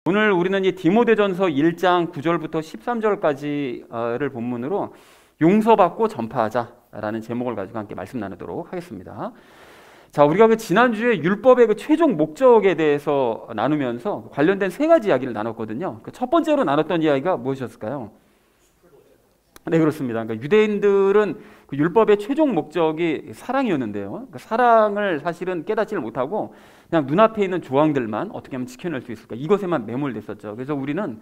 오늘 우리는 이 디모데전서 1장 9절부터 13절까지를 본문으로 용서받고 전파하자라는 제목을 가지고 함께 말씀 나누도록 하겠습니다. 자, 우리가 그 지난주에 율법의 그 최종 목적에 대해서 나누면서 관련된 세 가지 이야기를 나눴거든요. 그 첫 번째로 나눴던 이야기가 무엇이었을까요? 네, 그렇습니다. 그러니까 유대인들은 그 율법의 최종 목적이 사랑이었는데요. 그 사랑을 사실은 깨닫지를 못하고 그냥 눈앞에 있는 조항들만 어떻게 하면 지켜낼 수 있을까, 이것에만 매몰됐었죠. 그래서 우리는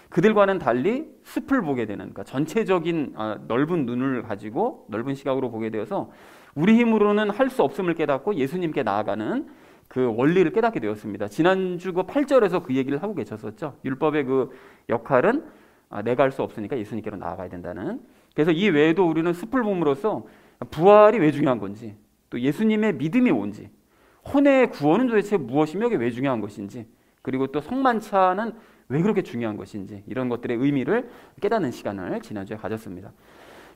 그들과는 달리 숲을 보게 되는, 그러니까 전체적인 넓은 눈을 가지고 넓은 시각으로 보게 되어서 우리 힘으로는 할 수 없음을 깨닫고 예수님께 나아가는 그 원리를 깨닫게 되었습니다. 지난주 그 8절에서 그 얘기를 하고 계셨었죠. 율법의 그 역할은 내가 할 수 없으니까 예수님께로 나아가야 된다는. 그래서 이 외에도 우리는 숲을 봄으로써 부활이 왜 중요한 건지, 또 예수님의 믿음이 뭔지, 혼의 구원은 도대체 무엇이며 이게 왜 중요한 것인지, 그리고 또 성만찬은 왜 그렇게 중요한 것인지, 이런 것들의 의미를 깨닫는 시간을 지난주에 가졌습니다.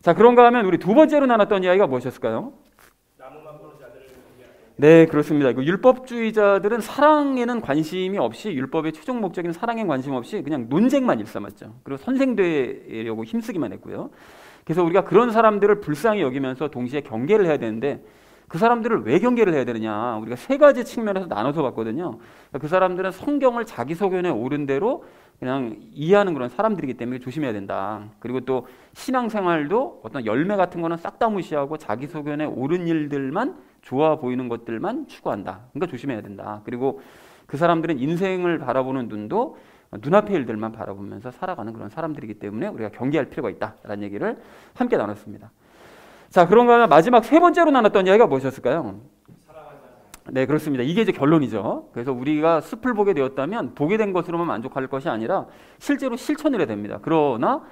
자, 그런가 하면 우리 두 번째로 나눴던 이야기가 무엇이었을까요? 네, 그렇습니다. 율법주의자들은 사랑에는 관심이 없이, 율법의 최종 목적인 사랑에 관심 없이 그냥 논쟁만 일삼았죠. 그리고 선생되려고 힘쓰기만 했고요. 그래서 우리가 그런 사람들을 불쌍히 여기면서 동시에 경계를 해야 되는데, 그 사람들을 왜 경계를 해야 되느냐, 우리가 세 가지 측면에서 나눠서 봤거든요. 그 사람들은 성경을 자기 소견에 옳은 대로 그냥 이해하는 그런 사람들이기 때문에 조심해야 된다. 그리고 또 신앙생활도 어떤 열매 같은 거는 싹 다 무시하고 자기 소견에 옳은 일들만, 좋아 보이는 것들만 추구한다. 그러니까 조심해야 된다. 그리고 그 사람들은 인생을 바라보는 눈도 눈앞의 일들만 바라보면서 살아가는 그런 사람들이기 때문에 우리가 경계할 필요가 있다라는 얘기를 함께 나눴습니다. 자, 그런가 하면 마지막 세 번째로 나눴던 이야기가 무엇이었을까요? 네, 그렇습니다. 이게 이제 결론이죠. 그래서 우리가 숲을 보게 되었다면 보게 된 것으로만 만족할 것이 아니라 실제로 실천을 해야 됩니다. 그러나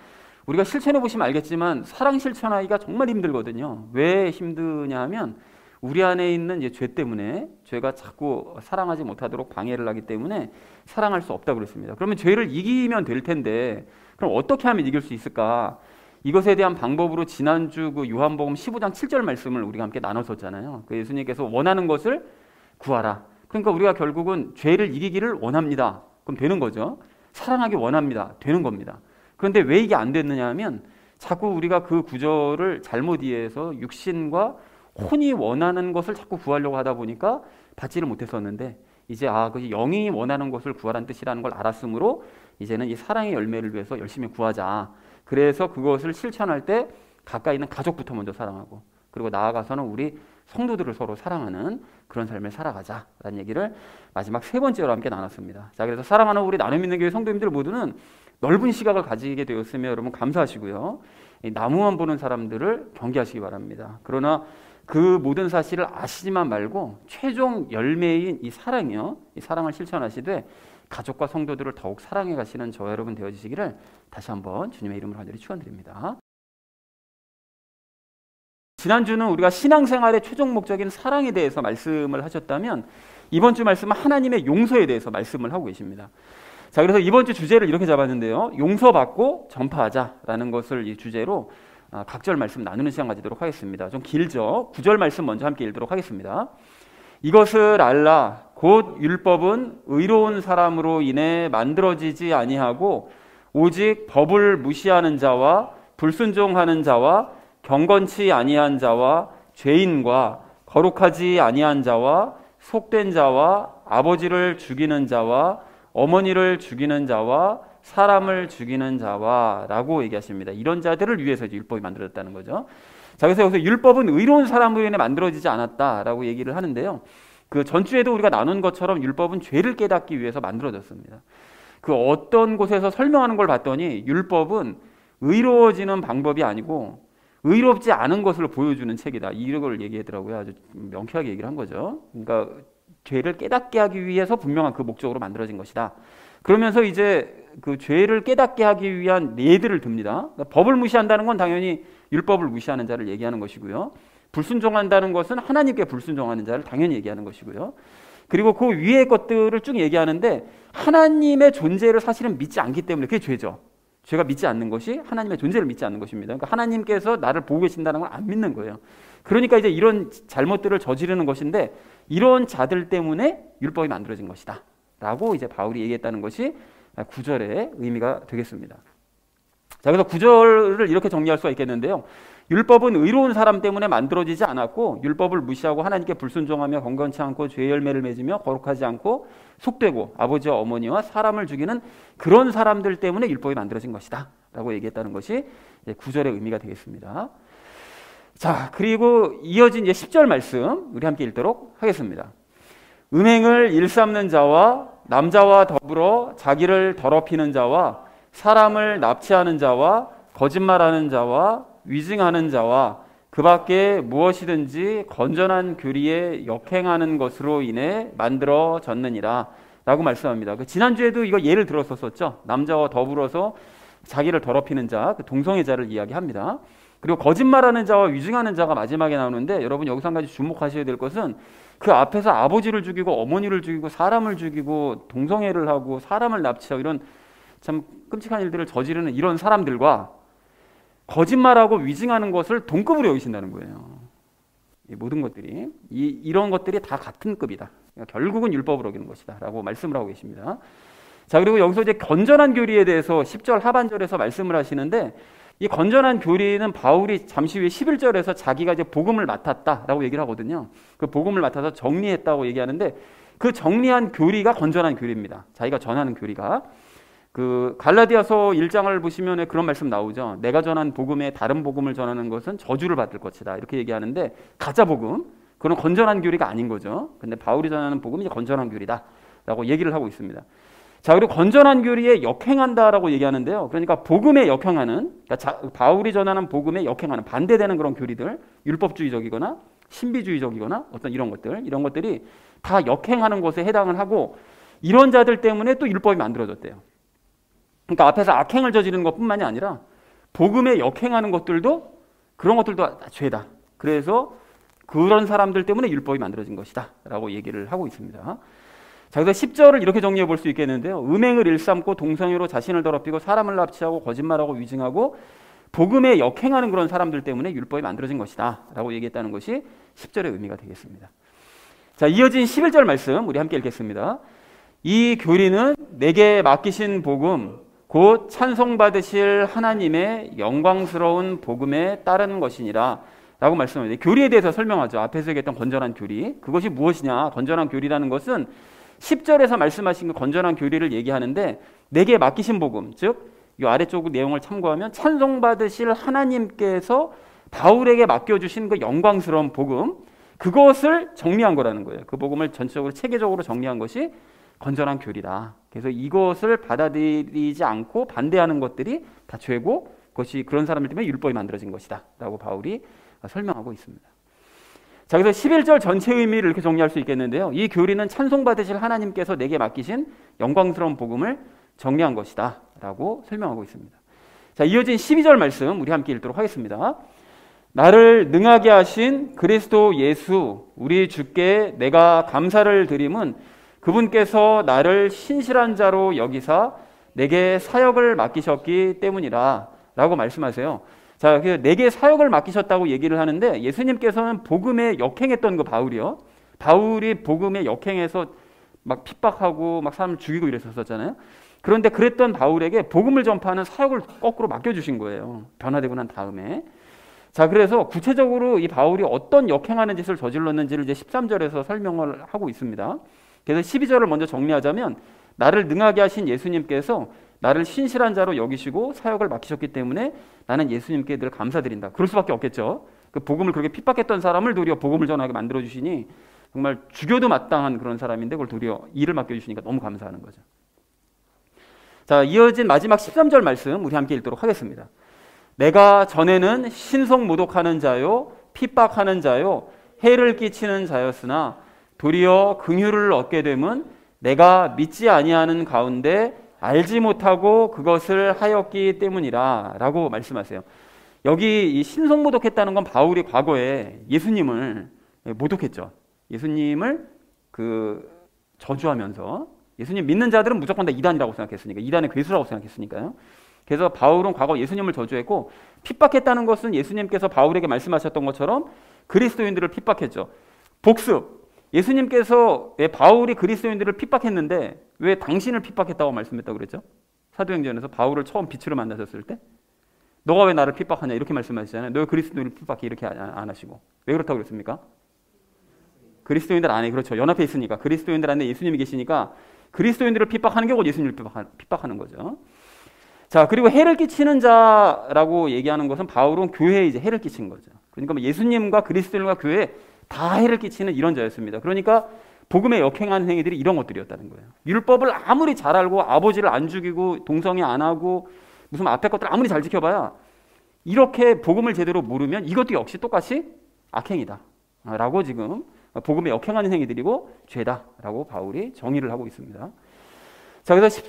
우리가 실천해 보시면 알겠지만 사랑 실천하기가 정말 힘들거든요. 왜 힘드냐 하면 우리 안에 있는 이제 죄 때문에, 죄가 자꾸 사랑하지 못하도록 방해를 하기 때문에 사랑할 수 없다고 그랬습니다. 그러면 죄를 이기면 될 텐데, 그럼 어떻게 하면 이길 수 있을까? 이것에 대한 방법으로 지난주 그 요한복음 15장 7절 말씀을 우리가 함께 나눴었잖아요. 그 예수님께서 원하는 것을 구하라. 그러니까 우리가 결국은 죄를 이기기를 원합니다. 그럼 되는 거죠. 사랑하기 원합니다. 되는 겁니다. 그런데 왜 이게 안 됐느냐 하면 자꾸 우리가 그 구절을 잘못 이해해서 육신과 혼이 원하는 것을 자꾸 구하려고 하다 보니까 받지를 못했었는데, 이제 그 영이 원하는 것을 구하라는 뜻이라는 걸 알았으므로 이제는 이 사랑의 열매를 위해서 열심히 구하자. 그래서 그것을 실천할 때 가까이 있는 가족부터 먼저 사랑하고, 그리고 나아가서는 우리 성도들을 서로 사랑하는 그런 삶을 살아가자라는 얘기를 마지막 세 번째로 함께 나눴습니다. 자, 그래서 사랑하는 우리 나눔 있는 교회 성도님들 모두는 넓은 시각을 가지게 되었으며 여러분 감사하시고요. 이 나무만 보는 사람들을 경계하시기 바랍니다. 그러나 그 모든 사실을 아시지만 말고 최종 열매인 이 사랑이요, 이 사랑을 실천하시되 가족과 성도들을 더욱 사랑해 가시는 저와 여러분 되어주시기를 다시 한번 주님의 이름으로 간절히 축원드립니다. 지난주는 우리가 신앙생활의 최종 목적인 사랑에 대해서 말씀을 하셨다면, 이번 주 말씀은 하나님의 용서에 대해서 말씀을 하고 계십니다. 자, 그래서 이번 주 주제를 이렇게 잡았는데요, 용서받고 전파하자라는 것을 이 주제로 각절 말씀 나누는 시간 가지도록 하겠습니다. 좀 길죠. 9절 말씀 먼저 함께 읽도록 하겠습니다. 이것을 알라. 곧 율법은 의로운 사람으로 인해 만들어지지 아니하고 오직 법을 무시하는 자와 불순종하는 자와 경건치 아니한 자와 죄인과 거룩하지 아니한 자와 속된 자와 아버지를 죽이는 자와 어머니를 죽이는 자와 사람을 죽이는 자와 라고 얘기하십니다. 이런 자들을 위해서 율법이 만들어졌다는 거죠. 자, 그래서 여기서 율법은 의로운 사람으로 인해 만들어지지 않았다라고 얘기를 하는데요, 그 전주에도 우리가 나눈 것처럼 율법은 죄를 깨닫기 위해서 만들어졌습니다. 그 어떤 곳에서 설명하는 걸 봤더니 율법은 의로워지는 방법이 아니고 의롭지 않은 것을 보여주는 책이다, 이걸 얘기하더라고요. 아주 명쾌하게 얘기를 한 거죠. 그러니까 죄를 깨닫게 하기 위해서 분명한 그 목적으로 만들어진 것이다. 그러면서 이제 그 죄를 깨닫게 하기 위한 예들을 듭니다. 그러니까 법을 무시한다는 건 당연히 율법을 무시하는 자를 얘기하는 것이고요, 불순종한다는 것은 하나님께 불순종하는 자를 당연히 얘기하는 것이고요, 그리고 그 위의 것들을 쭉 얘기하는데 하나님의 존재를 사실은 믿지 않기 때문에 그게 죄죠. 죄가 믿지 않는 것이 하나님의 존재를 믿지 않는 것입니다. 그러니까 하나님께서 나를 보고 계신다는 걸 안 믿는 거예요. 그러니까 이제 이런 잘못들을 저지르는 것인데, 이런 자들 때문에 율법이 만들어진 것이다 라고 이제 바울이 얘기했다는 것이 구절의 의미가 되겠습니다. 자, 그래서 구절을 이렇게 정리할 수가 있겠는데요. 율법은 의로운 사람 때문에 만들어지지 않았고 율법을 무시하고 하나님께 불순종하며 건건치 않고 죄의 열매를 맺으며 거룩하지 않고 속되고 아버지와 어머니와 사람을 죽이는 그런 사람들 때문에 율법이 만들어진 것이다 라고 얘기했다는 것이 구절의 의미가 되겠습니다. 자, 그리고 이어진 이제 10절 말씀 우리 함께 읽도록 하겠습니다. 음행을 일삼는 자와 남자와 더불어 자기를 더럽히는 자와 사람을 납치하는 자와 거짓말하는 자와 위증하는 자와 그 밖에 무엇이든지 건전한 교리에 역행하는 것으로 인해 만들어졌느니라 라고 말씀합니다. 지난주에도 이거 예를 들었었죠. 남자와 더불어서 자기를 더럽히는 자, 그 동성애자를 이야기합니다. 그리고 거짓말하는 자와 위증하는 자가 마지막에 나오는데 여러분 여기서 한 가지 주목하셔야 될 것은 그 앞에서 아버지를 죽이고 어머니를 죽이고 사람을 죽이고 동성애를 하고 사람을 납치하고 이런 참 끔찍한 일들을 저지르는 이런 사람들과 거짓말하고 위증하는 것을 동급으로 여기신다는 거예요. 이 모든 것들이 이런 것들이 다 같은 급이다. 그러니까 결국은 율법으로 어기는 것이다 라고 말씀을 하고 계십니다. 자, 그리고 여기서 이제 건전한 교리에 대해서 10절 하반절에서 말씀을 하시는데 이 건전한 교리는 바울이 잠시 후에 11절에서 자기가 이제 복음을 맡았다라고 얘기를 하거든요. 그 복음을 맡아서 정리했다고 얘기하는데 그 정리한 교리가 건전한 교리입니다. 자기가 전하는 교리가. 그 갈라디아서 1장을 보시면 그런 말씀 나오죠. 내가 전한 복음에 다른 복음을 전하는 것은 저주를 받을 것이다. 이렇게 얘기하는데 가짜 복음, 그건 건전한 교리가 아닌 거죠. 근데 바울이 전하는 복음이 건전한 교리다라고 얘기를 하고 있습니다. 자, 그리고 건전한 교리에 역행한다라고 얘기하는데요. 그러니까 복음에 역행하는, 그러니까 바울이 전하는 복음에 역행하는 반대되는 그런 교리들, 율법주의적이거나 신비주의적이거나 어떤 이런 것들이 다 역행하는 것에 해당을 하고 이런 자들 때문에 또 율법이 만들어졌대요. 그러니까 앞에서 악행을 저지르는 것뿐만이 아니라 복음에 역행하는 것들도 그런 것들도 다 죄다. 그래서 그런 사람들 때문에 율법이 만들어진 것이다 라고 얘기를 하고 있습니다. 자, 그래서 10절을 이렇게 정리해 볼 수 있겠는데요. 음행을 일삼고 동성애로 자신을 더럽히고 사람을 납치하고 거짓말하고 위증하고 복음에 역행하는 그런 사람들 때문에 율법이 만들어진 것이다 라고 얘기했다는 것이 10절의 의미가 되겠습니다. 자, 이어진 11절 말씀 우리 함께 읽겠습니다. 이 교리는 내게 맡기신 복음 곧 찬송받으실 하나님의 영광스러운 복음에 따른 것이니라 라고 말씀합니다. 교리에 대해서 설명하죠. 앞에서 얘기했던 건전한 교리. 그것이 무엇이냐? 건전한 교리라는 것은 10절에서 말씀하신 그 건전한 교리를 얘기하는데 내게 맡기신 복음, 즉 이 아래쪽 내용을 참고하면 찬송받으실 하나님께서 바울에게 맡겨주신 그 영광스러운 복음, 그것을 정리한 거라는 거예요. 그 복음을 전체적으로 체계적으로 정리한 것이 건전한 교리다. 그래서 이것을 받아들이지 않고 반대하는 것들이 다 죄고 그것이 그런 사람들 때문에 율법이 만들어진 것이다 라고 바울이 설명하고 있습니다. 자, 그래서 11절 전체 의미를 이렇게 정리할 수 있겠는데요. 이 교리는 찬송받으실 하나님께서 내게 맡기신 영광스러운 복음을 정리한 것이다 라고 설명하고 있습니다. 자, 이어진 12절 말씀 우리 함께 읽도록 하겠습니다. 나를 능하게 하신 그리스도 예수 우리 주께 내가 감사를 드림은 그분께서 나를 신실한 자로 여기사 내게 사역을 맡기셨기 때문이라 라고 말씀하세요. 자, 내게 사역을 맡기셨다고 얘기를 하는데 예수님께서는 복음에 역행했던 그 바울이요. 바울이 복음에 역행해서 막 핍박하고 막 사람을 죽이고 이랬었잖아요. 그런데 그랬던 바울에게 복음을 전파하는 사역을 거꾸로 맡겨주신 거예요. 변화되고 난 다음에. 자, 그래서 구체적으로 이 바울이 어떤 역행하는 짓을 저질렀는지를 이제 13절에서 설명을 하고 있습니다. 그래서 12절을 먼저 정리하자면 나를 능하게 하신 예수님께서 나를 신실한 자로 여기시고 사역을 맡기셨기 때문에 나는 예수님께 늘 감사드린다. 그럴 수밖에 없겠죠. 그 복음을 그렇게 핍박했던 사람을 도리어 복음을 전하게 만들어주시니 정말 죽여도 마땅한 그런 사람인데 그걸 도리어 일을 맡겨주시니까 너무 감사하는 거죠. 자, 이어진 마지막 13절 말씀 우리 함께 읽도록 하겠습니다. 내가 전에는 신성 모독하는 자요 핍박하는 자요 해를 끼치는 자였으나 도리어 긍휼을 얻게 됨은 내가 믿지 아니하는 가운데 알지 못하고 그것을 하였기 때문이라 라고 말씀하세요. 여기 이 신성 모독했다는 건 바울이 과거에 예수님을 모독했죠. 예수님을 저주하면서 예수님 믿는 자들은 무조건 다 이단이라고 생각했으니까, 이단의 괴수라고 생각했으니까요. 그래서 바울은 과거 예수님을 저주했고 핍박했다는 것은 예수님께서 바울에게 말씀하셨던 것처럼 그리스도인들을 핍박했죠. 복습, 예수님께서 왜 바울이 그리스도인들을 핍박했는데 왜 당신을 핍박했다고 말씀했다고 그랬죠? 사도행전에서 바울을 처음 빛으로 만나셨을 때 너가 왜 나를 핍박하냐 이렇게 말씀하시잖아요. 너 그리스도인을 핍박해 이렇게 안 하시고. 왜 그렇다고 그랬습니까? 그리스도인들 안에, 그렇죠, 연합해 있으니까, 그리스도인들 안에 예수님이 계시니까 그리스도인들을 핍박하는 게 곧 예수님을 핍박하는 거죠. 자, 그리고 해를 끼치는 자라고 얘기하는 것은 바울은 교회에 이제 해를 끼친 거죠. 그러니까 뭐 예수님과 그리스도인과 교회에 다 해를 끼치는 이런 자였습니다. 그러니까 복음에 역행하는 행위들이 이런 것들이었다는 거예요. 율법을 아무리 잘 알고 아버지를 안 죽이고 동성애 안 하고 무슨 앞에 것들 아무리 잘 지켜봐야 이렇게 복음을 제대로 모르면 이것도 역시 똑같이 악행이다 라고 지금 복음에 역행하는 행위들이고 죄다라고 바울이 정의를 하고 있습니다. 자, 그래서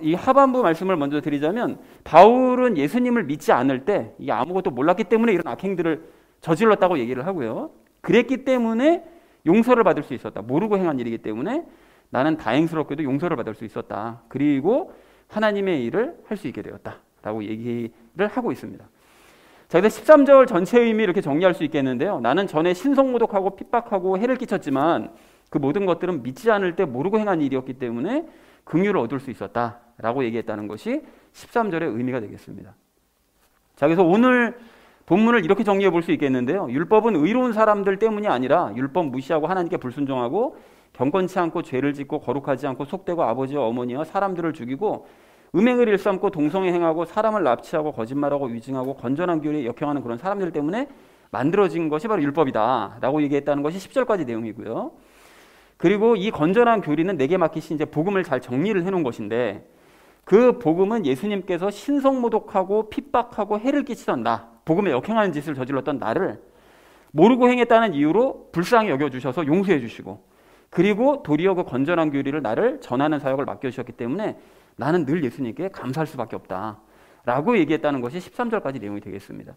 이 하반부 말씀을 먼저 드리자면 바울은 예수님을 믿지 않을 때 이게 아무것도 몰랐기 때문에 이런 악행들을 저질렀다고 얘기를 하고요. 그랬기 때문에 용서를 받을 수 있었다. 모르고 행한 일이기 때문에 나는 다행스럽게도 용서를 받을 수 있었다. 그리고 하나님의 일을 할 수 있게 되었다라고 얘기를 하고 있습니다. 자, 그래서 13절 전체 의미 이렇게 정리할 수 있겠는데요. 나는 전에 신성모독하고 핍박하고 해를 끼쳤지만 그 모든 것들은 믿지 않을 때 모르고 행한 일이었기 때문에 긍휼을 얻을 수 있었다라고 얘기했다는 것이 13절의 의미가 되겠습니다. 자, 그래서 오늘 본문을 이렇게 정리해 볼 수 있겠는데요. 율법은 의로운 사람들 때문이 아니라 율법 무시하고 하나님께 불순종하고 경건치 않고 죄를 짓고 거룩하지 않고 속되고 아버지와 어머니와 사람들을 죽이고 음행을 일삼고 동성애 행하고 사람을 납치하고 거짓말하고 위증하고 건전한 교리에 역행하는 그런 사람들 때문에 만들어진 것이 바로 율법이다라고 얘기했다는 것이 10절까지 내용이고요. 그리고 이 건전한 교리는 내게 맡기신 이제 복음을 잘 정리를 해놓은 것인데 그 복음은 예수님께서 신성모독하고 핍박하고 해를 끼치던 나, 복음에 역행하는 짓을 저질렀던 나를 모르고 행했다는 이유로 불쌍히 여겨주셔서 용서해 주시고 그리고 도리어 그 건전한 교리를 나를 전하는 사역을 맡겨주셨기 때문에 나는 늘 예수님께 감사할 수밖에 없다라고 얘기했다는 것이 13절까지 내용이 되겠습니다.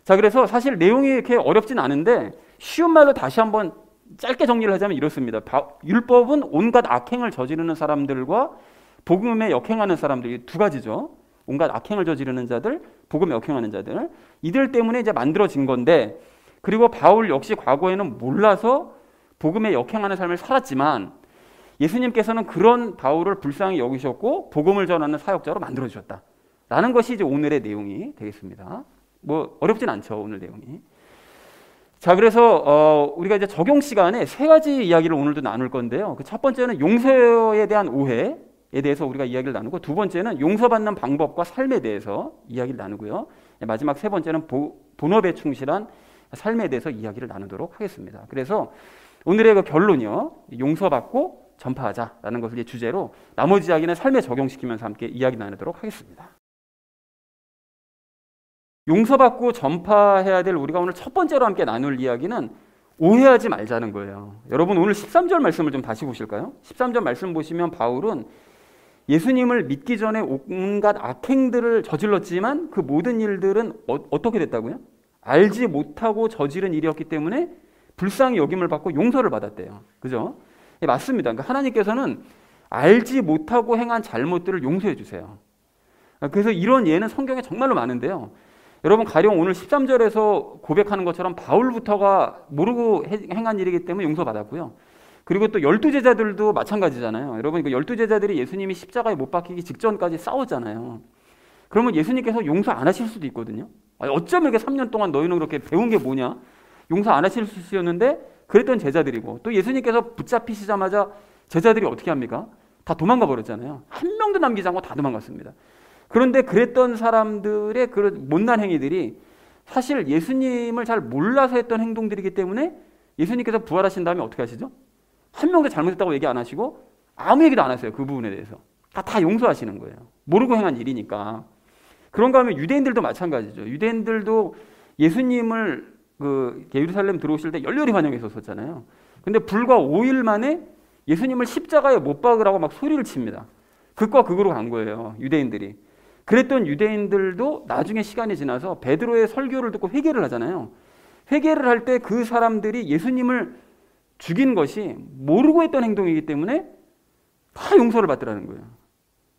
자, 그래서 사실 내용이 이렇게 어렵진 않은데 쉬운 말로 다시 한번 짧게 정리를 하자면 이렇습니다. 율법은 온갖 악행을 저지르는 사람들과 복음에 역행하는 사람들, 두 가지죠. 온갖 악행을 저지르는 자들, 복음에 역행하는 자들, 이들 때문에 이제 만들어진 건데, 그리고 바울 역시 과거에는 몰라서 복음에 역행하는 삶을 살았지만 예수님께서는 그런 바울을 불쌍히 여기셨고 복음을 전하는 사역자로 만들어 주셨다라는 것이 이제 오늘의 내용이 되겠습니다. 뭐 어렵진 않죠, 오늘 내용이. 자, 그래서 우리가 이제 적용 시간에 세 가지 이야기를 오늘도 나눌 건데요. 그 첫 번째는 용서에 대한 오해에 대해서 우리가 이야기를 나누고, 두 번째는 용서받는 방법과 삶에 대해서 이야기를 나누고요. 마지막 세 번째는 본업에 충실한 삶에 대해서 이야기를 나누도록 하겠습니다. 그래서 오늘의 그 결론이요, 용서받고 전파하자라는 것을 이제 주제로 나머지 이야기는 삶에 적용시키면서 함께 이야기 나누도록 하겠습니다. 용서받고 전파해야 될 우리가 오늘 첫 번째로 함께 나눌 이야기는 오해하지 말자는 거예요. 여러분 오늘 13절 말씀을 좀 다시 보실까요? 13절 말씀 보시면 바울은 예수님을 믿기 전에 온갖 악행들을 저질렀지만 그 모든 일들은 어떻게 됐다고요? 알지 못하고 저지른 일이었기 때문에 불쌍히 여김을 받고 용서를 받았대요. 그죠? 네, 맞습니다. 그러니까 하나님께서는 알지 못하고 행한 잘못들을 용서해 주세요. 그래서 이런 예는 성경에 정말로 많은데요. 여러분 가령 오늘 13절에서 고백하는 것처럼 바울부터가 모르고 행한 일이기 때문에 용서받았고요. 그리고 또 12제자들도 마찬가지잖아요. 여러분 그 12제자들이 예수님이 십자가에 못 박히기 직전까지 싸웠잖아요. 그러면 예수님께서 용서 안 하실 수도 있거든요. 어쩜 이렇게 3년 동안 너희는 그렇게 배운 게 뭐냐? 용서 안 하실 수 있었는데 그랬던 제자들이고, 또 예수님께서 붙잡히시자마자 제자들이 어떻게 합니까? 다 도망가 버렸잖아요. 한 명도 남기지 않고 다 도망갔습니다. 그런데 그랬던 사람들의 그런 못난 행위들이 사실 예수님을 잘 몰라서 했던 행동들이기 때문에 예수님께서 부활하신 다음에 어떻게 하시죠? 한 명도 잘못했다고 얘기 안 하시고 아무 얘기도 안 하세요. 그 부분에 대해서. 다 용서하시는 거예요. 모르고 행한 일이니까. 그런가 하면 유대인들도 마찬가지죠. 유대인들도 예수님을 예루살렘 들어오실 때 열렬히 환영했었잖아요. 근데 불과 5일 만에 예수님을 십자가에 못 박으라고 막 소리를 칩니다. 극과 극으로 간 거예요, 유대인들이. 그랬던 유대인들도 나중에 시간이 지나서 베드로의 설교를 듣고 회개를 하잖아요. 회개를 할 때 그 사람들이 예수님을 죽인 것이 모르고 했던 행동이기 때문에 다 용서를 받더라는 거예요.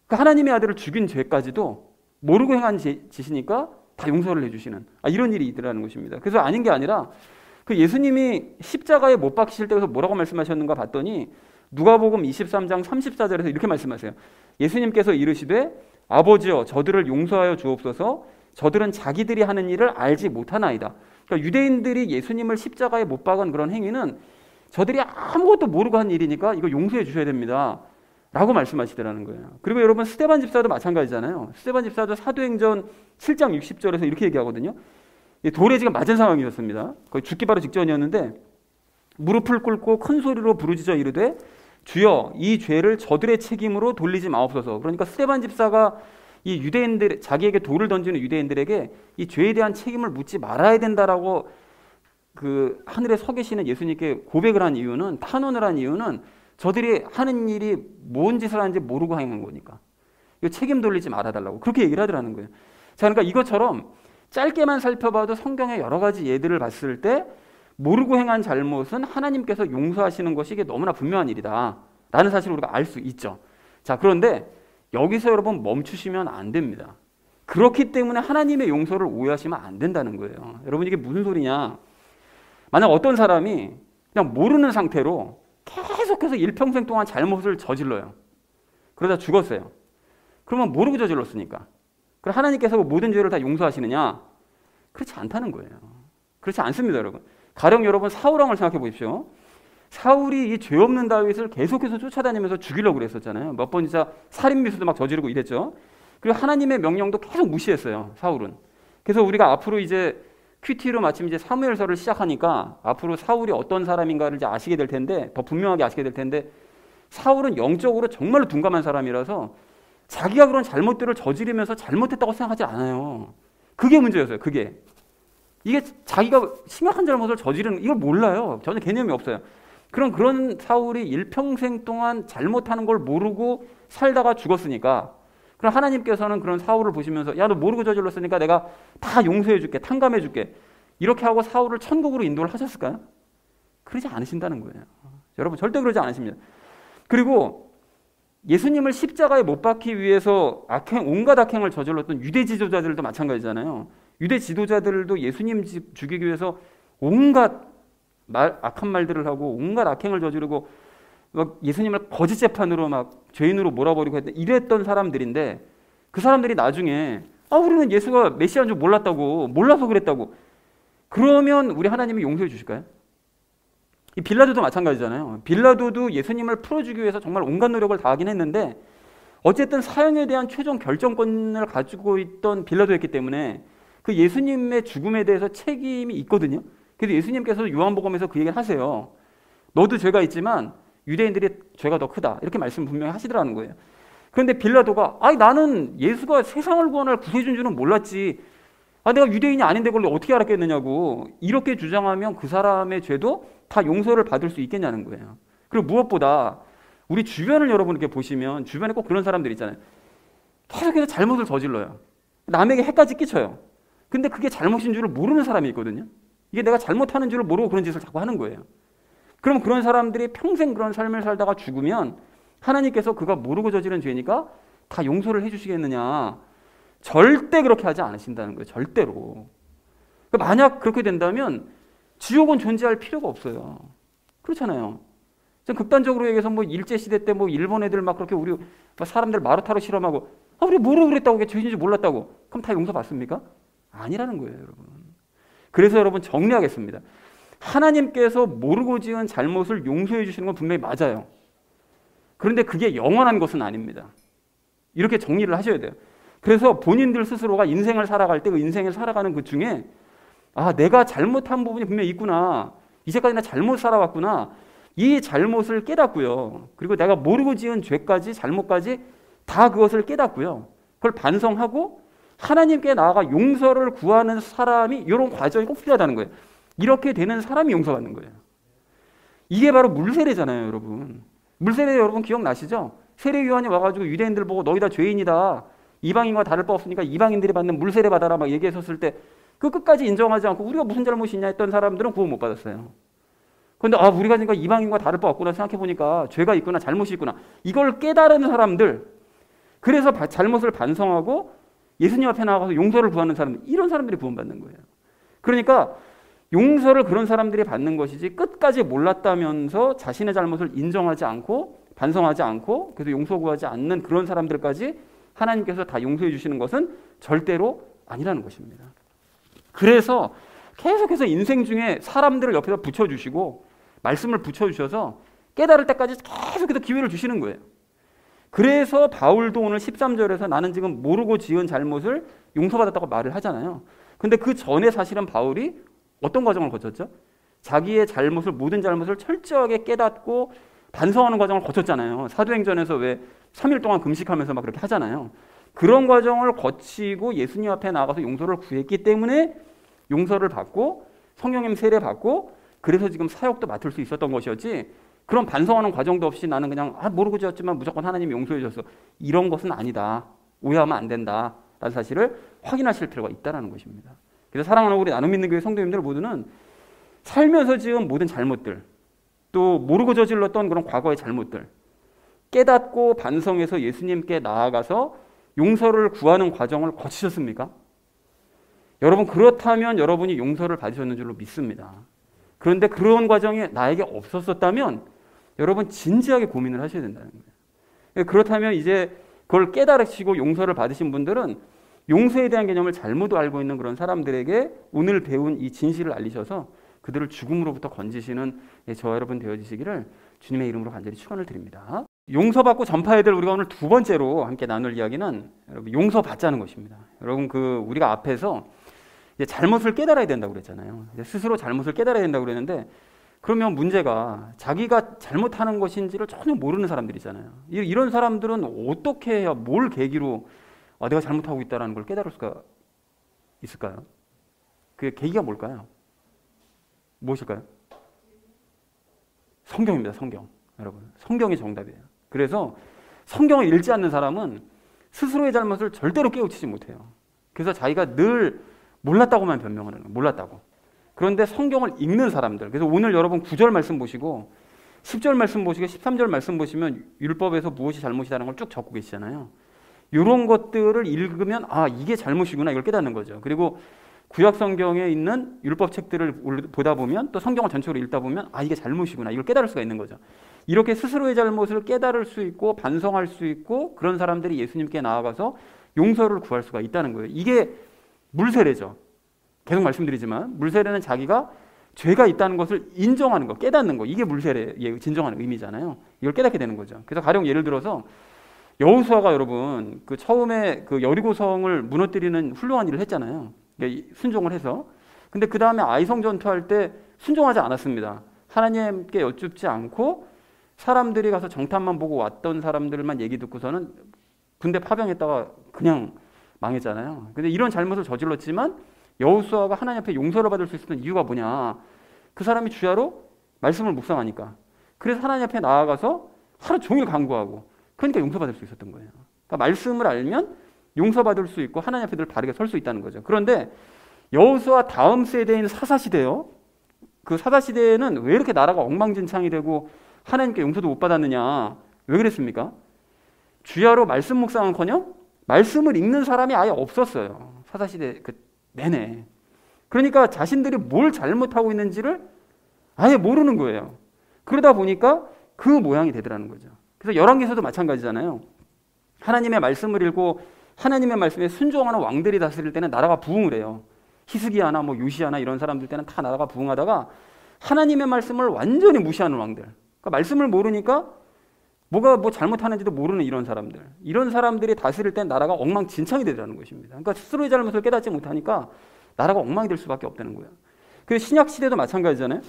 그 하나님의 아들을 죽인 죄까지도 모르고 행한 짓이니까 다 용서를 해주시는 이런 일이 있더라는 것입니다. 그래서 아닌 게 아니라 그 예수님이 십자가에 못 박히실 때에서 뭐라고 말씀하셨는가 봤더니 누가복음 23장 34절에서 이렇게 말씀하세요. 예수님께서 이르시되 아버지여 저들을 용서하여 주옵소서 저들은 자기들이 하는 일을 알지 못하나이다. 그러니까 유대인들이 예수님을 십자가에 못 박은 그런 행위는 저들이 아무것도 모르고 한 일이니까 이거 용서해 주셔야 됩니다. 라고 말씀하시더라는 거예요. 그리고 여러분 스데반 집사도 마찬가지잖아요. 스데반 집사도 사도행전 7장 60절에서 이렇게 얘기하거든요. 돌에 지금 맞은 상황이었습니다. 거의 죽기 바로 직전이었는데 무릎을 꿇고 큰 소리로 부르짖어 이르되 주여 이 죄를 저들의 책임으로 돌리지 마옵소서. 그러니까 스데반 집사가 이 유대인들 자기에게 돌을 던지는 유대인들에게 이 죄에 대한 책임을 묻지 말아야 된다라고 그 하늘에 서 계시는 예수님께 고백을 한 이유는 탄원을 한 이유는 저들이 하는 일이 뭔 짓을 하는지 모르고 행한 거니까 이거 책임 돌리지 말아달라고 그렇게 얘기를 하더라는 거예요. 자, 그러니까 이것처럼 짧게만 살펴봐도 성경의 여러 가지 예들을 봤을 때 모르고 행한 잘못은 하나님께서 용서하시는 것이 이게 너무나 분명한 일이다 라는 사실을 우리가 알 수 있죠. 자, 그런데 여기서 여러분 멈추시면 안 됩니다. 그렇기 때문에 하나님의 용서를 오해하시면 안 된다는 거예요. 여러분 이게 무슨 소리냐, 만약 어떤 사람이 그냥 모르는 상태로 계속해서 일평생 동안 잘못을 저질러요. 그러다 죽었어요. 그러면 모르고 저질렀으니까 그럼 하나님께서 모든 죄를 다 용서하시느냐? 그렇지 않다는 거예요. 그렇지 않습니다, 여러분. 가령 여러분 사울 왕을 생각해 보십시오. 사울이 이 죄 없는 다윗을 계속해서 쫓아다니면서 죽이려고 그랬었잖아요. 몇 번 진짜 살인미수도 막 저지르고 이랬죠. 그리고 하나님의 명령도 계속 무시했어요, 사울은. 그래서 우리가 앞으로 이제 큐티로 마침 이제 사무엘서를 시작하니까 앞으로 사울이 어떤 사람인가를 이제 아시게 될 텐데, 더 분명하게 아시게 될 텐데, 사울은 영적으로 정말로 둔감한 사람이라서 자기가 그런 잘못들을 저지르면서 잘못했다고 생각하지 않아요. 그게 문제였어요. 그게 이게 자기가 심각한 잘못을 저지르는 이걸 몰라요. 전혀 개념이 없어요. 그런 사울이 일평생 동안 잘못하는 걸 모르고 살다가 죽었으니까, 그럼 하나님께서는 그런 사울을 보시면서 야, 너 모르고 저질렀으니까 내가 다 용서해 줄게, 탕감해 줄게, 이렇게 하고 사울을 천국으로 인도를 하셨을까요? 그러지 않으신다는 거예요. 여러분 절대 그러지 않으십니다. 그리고 예수님을 십자가에 못 박기 위해서 온갖 악행을 저질렀던 유대 지도자들도 마찬가지잖아요. 유대 지도자들도 예수님 죽이기 위해서 온갖 악한 말들을 하고 온갖 악행을 저지르고 막 예수님을 거짓 재판으로 막 죄인으로 몰아버리고 이랬던 사람들인데, 그 사람들이 나중에 우리는 예수가 메시아인 줄 몰라서 그랬다고, 그러면 우리 하나님이 용서해 주실까요? 이 빌라도도 마찬가지잖아요. 빌라도도 예수님을 풀어주기 위해서 정말 온갖 노력을 다하긴 했는데 어쨌든 사형에 대한 최종 결정권을 가지고 있던 빌라도였기 때문에 그 예수님의 죽음에 대해서 책임이 있거든요. 그래서 예수님께서 요한복음에서 그 얘기를 하세요. 너도 죄가 있지만 유대인들이 죄가 더 크다, 이렇게 말씀 분명히 하시더라는 거예요. 그런데 빌라도가 나는 예수가 세상을 구원할 구세주인 줄은 몰랐지, 내가 유대인이 아닌데 그걸 어떻게 알았겠느냐고 이렇게 주장하면 그 사람의 죄도 다 용서를 받을 수 있겠냐는 거예요. 그리고 무엇보다 우리 주변을 여러분 이렇게 보시면 주변에 꼭 그런 사람들 있잖아요. 계속해서 잘못을 저질러요. 남에게 해까지 끼쳐요. 근데 그게 잘못인 줄을 모르는 사람이 있거든요. 이게 내가 잘못하는 줄을 모르고 그런 짓을 자꾸 하는 거예요. 그럼 그런 사람들이 평생 그런 삶을 살다가 죽으면 하나님께서 그가 모르고 저지른 죄니까 다 용서를 해주시겠느냐? 절대 그렇게 하지 않으신다는 거예요. 절대로. 만약 그렇게 된다면 지옥은 존재할 필요가 없어요. 그렇잖아요. 좀 극단적으로 얘기해서 일제시대 때 일본 애들 막 그렇게 우리 사람들 마루타로 실험하고 우리 모르고 그랬다고, 그게 죄인지 몰랐다고, 그럼 다 용서받습니까? 아니라는 거예요, 여러분. 그래서 여러분 정리하겠습니다. 하나님께서 모르고 지은 잘못을 용서해 주시는 건 분명히 맞아요. 그런데 그게 영원한 것은 아닙니다. 이렇게 정리를 하셔야 돼요. 그래서 본인들 스스로가 인생을 살아갈 때 그 인생을 살아가는 그 중에 내가 잘못한 부분이 분명히 있구나, 이제까지 나 잘못 살아왔구나, 이 잘못을 깨닫고요. 그리고 내가 모르고 지은 죄까지 잘못까지 다 그것을 깨닫고요. 그걸 반성하고 하나님께 나아가 용서를 구하는 사람이, 이런 과정이 꼭 필요하다는 거예요. 이렇게 되는 사람이 용서받는 거예요. 이게 바로 물세례잖아요, 여러분. 물세례 여러분 기억나시죠? 세례 요한이 와가지고 유대인들 보고 너희 다 죄인이다, 이방인과 다를 바 없으니까 이방인들이 받는 물세례 받아라 막 얘기했었을 때 그 끝까지 인정하지 않고 우리가 무슨 잘못이 있냐 했던 사람들은 구원 못 받았어요. 그런데 우리가 그러니까 이방인과 다를 바 없구나 생각해보니까 죄가 있구나, 잘못이 있구나, 이걸 깨달은 사람들, 그래서 잘못을 반성하고 예수님 앞에 나가서 용서를 구하는 사람들, 이런 사람들이 구원받는 거예요. 그러니까 용서를 그런 사람들이 받는 것이지 끝까지 몰랐다면서 자신의 잘못을 인정하지 않고 반성하지 않고 그래서 용서 구하지 않는 그런 사람들까지 하나님께서 다 용서해 주시는 것은 절대로 아니라는 것입니다. 그래서 계속해서 인생 중에 사람들을 옆에다 붙여주시고 말씀을 붙여주셔서 깨달을 때까지 계속해서 기회를 주시는 거예요. 그래서 바울도 오늘 13절에서 나는 지금 모르고 지은 잘못을 용서받았다고 말을 하잖아요. 근데 그 전에 사실은 바울이 어떤 과정을 거쳤죠? 자기의 잘못을, 모든 잘못을 철저하게 깨닫고 반성하는 과정을 거쳤잖아요. 사도행전에서 왜 3일 동안 금식하면서 막 그렇게 하잖아요. 그런 과정을 거치고 예수님 앞에 나가서 용서를 구했기 때문에 용서를 받고 성령님 세례 받고 그래서 지금 사역도 맡을 수 있었던 것이었지, 그런 반성하는 과정도 없이 나는 그냥 모르고 지었지만 무조건 하나님이 용서해 줬어, 이런 것은 아니다. 오해하면 안 된다 라는 사실을 확인하실 필요가 있다는 것입니다. 그래서 사랑하는 우리 나눔 믿는 교회 성도님들 모두는 살면서 지은 모든 잘못들, 또 모르고 저질렀던 그런 과거의 잘못들 깨닫고 반성해서 예수님께 나아가서 용서를 구하는 과정을 거치셨습니까? 여러분, 그렇다면 여러분이 용서를 받으셨는 줄로 믿습니다. 그런데 그런 과정이 나에게 없었었다면 여러분 진지하게 고민을 하셔야 된다는 거예요. 그렇다면 이제 그걸 깨달으시고 용서를 받으신 분들은 용서에 대한 개념을 잘못 알고 있는 그런 사람들에게 오늘 배운 이 진실을 알리셔서 그들을 죽음으로부터 건지시는 저와 여러분 되어지시기를 주님의 이름으로 간절히 축원을 드립니다. 용서받고 전파해야 될 우리가 오늘 두 번째로 함께 나눌 이야기는 여러분 용서받자는 것입니다. 여러분, 우리가 앞에서 이제 잘못을 깨달아야 된다고 그랬잖아요. 스스로 잘못을 깨달아야 된다고 그랬는데, 그러면 문제가 자기가 잘못하는 것인지를 전혀 모르는 사람들이잖아요. 이런 사람들은 어떻게 해야, 뭘 계기로 내가 잘못하고 있다는 걸 깨달을 수가 있을까요? 그 계기가 뭘까요? 무엇일까요? 성경입니다. 성경. 여러분, 성경이 정답이에요. 그래서 성경을 읽지 않는 사람은 스스로의 잘못을 절대로 깨우치지 못해요. 그래서 자기가 늘 몰랐다고만 변명을 하는 거예요. 몰랐다고. 그런데 성경을 읽는 사람들, 그래서 오늘 여러분 9절 말씀 보시고 10절 말씀 보시고 13절 말씀 보시면 율법에서 무엇이 잘못이라는 걸 쭉 적고 계시잖아요. 이런 것들을 읽으면 이게 잘못이구나, 이걸 깨닫는 거죠. 그리고 구약 성경에 있는 율법 책들을 보다 보면, 또 성경을 전체적으로 읽다 보면 이게 잘못이구나, 이걸 깨달을 수가 있는 거죠. 이렇게 스스로의 잘못을 깨달을 수 있고 반성할 수 있고, 그런 사람들이 예수님께 나아가서 용서를 구할 수가 있다는 거예요. 이게 물세례죠. 계속 말씀드리지만 물세례는 자기가 죄가 있다는 것을 인정하는 거, 깨닫는 거, 이게 물세례의 진정한 의미잖아요. 이걸 깨닫게 되는 거죠. 그래서 가령 예를 들어서 여호수아가 여러분 처음에 여리고성을 무너뜨리는 훌륭한 일을 했잖아요. 순종을 해서. 근데 그 다음에 아이성 전투할 때 순종하지 않았습니다. 하나님께 여쭙지 않고 사람들이 가서 정탐만 보고 왔던 사람들만 얘기 듣고서는 군대 파병했다가 그냥 망했잖아요. 근데 이런 잘못을 저질렀지만 여호수아가 하나님 앞에 용서를 받을 수 있었던 이유가 뭐냐? 그 사람이 주야로 말씀을 묵상하니까. 그래서 하나님 앞에 나아가서 하루 종일 간구하고, 그러니까 용서받을 수 있었던 거예요. 그러니까 말씀을 알면 용서받을 수 있고 하나님 앞에 늘 바르게 설 수 있다는 거죠. 그런데 여호수아 다음 세대인 사사시대요. 그 사사시대에는 왜 이렇게 나라가 엉망진창이 되고 하나님께 용서도 못 받았느냐? 왜 그랬습니까? 주야로 말씀 묵상은커녕 말씀을 읽는 사람이 아예 없었어요. 사사시대 내내. 그러니까 자신들이 뭘 잘못하고 있는지를 아예 모르는 거예요. 그러다 보니까 그 모양이 되더라는 거죠. 그래서 열왕기서도 마찬가지잖아요. 하나님의 말씀을 읽고 하나님의 말씀에 순종하는 왕들이 다스릴 때는 나라가 부흥을 해요. 히스기야나 요시야나 이런 사람들 때는 다 나라가 부흥하다가 하나님의 말씀을 완전히 무시하는 왕들, 그러니까 말씀을 모르니까 뭐가 잘못하는지도 모르는 이런 사람들이 다스릴 땐 나라가 엉망진창이 되더라는 것입니다. 그러니까 스스로의 잘못을 깨닫지 못하니까 나라가 엉망이 될 수밖에 없다는 거예요. 그래서 신약 시대도 마찬가지잖아요.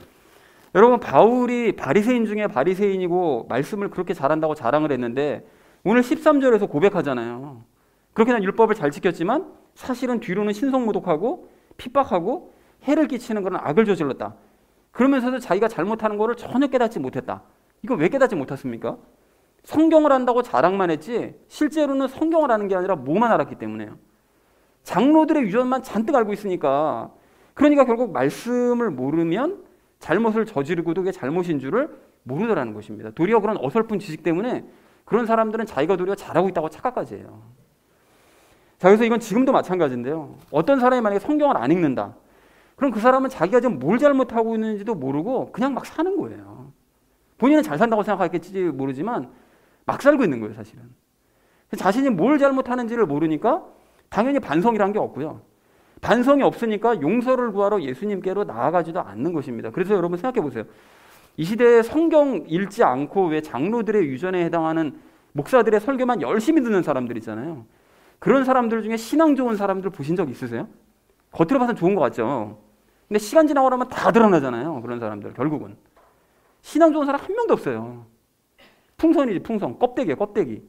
여러분, 바울이 바리새인 중에 바리새인이고 말씀을 그렇게 잘한다고 자랑을 했는데 오늘 13절에서 고백하잖아요. 그렇게 난 율법을 잘 지켰지만 사실은 뒤로는 신성모독하고 핍박하고 해를 끼치는 그런 악을 저질렀다. 그러면서도 자기가 잘못하는 거를 전혀 깨닫지 못했다. 이거 왜 깨닫지 못했습니까? 성경을 안다고 자랑만 했지 실제로는 성경을 아는 게 아니라 뭐만 알았기 때문에요. 장로들의 유전만 잔뜩 알고 있으니까. 그러니까 결국 말씀을 모르면 잘못을 저지르고도 그게 잘못인 줄을 모르더라는 것입니다. 도리어 그런 어설픈 지식 때문에 그런 사람들은 자기가 도리어 잘하고 있다고 착각까지 해요. 자, 그래서 이건 지금도 마찬가지인데요. 어떤 사람이 만약에 성경을 안 읽는다. 그럼 그 사람은 자기가 지금 뭘 잘못하고 있는지도 모르고 그냥 막 사는 거예요. 본인은 잘 산다고 생각하겠지 모르지만 막 살고 있는 거예요, 사실은. 자신이 뭘 잘못하는지를 모르니까 당연히 반성이란 게 없고요. 반성이 없으니까 용서를 구하러 예수님께로 나아가지도 않는 것입니다. 그래서 여러분 생각해 보세요. 이 시대에 성경 읽지 않고 왜 장로들의 유전에 해당하는 목사들의 설교만 열심히 듣는 사람들 있잖아요. 그런 사람들 중에 신앙 좋은 사람들 보신 적 있으세요? 겉으로 봐서는 좋은 것 같죠. 근데 시간 지나고 나면 다 드러나잖아요. 그런 사람들 결국은. 신앙 좋은 사람 한 명도 없어요. 풍선이지 풍선. 껍데기예요. 껍데기.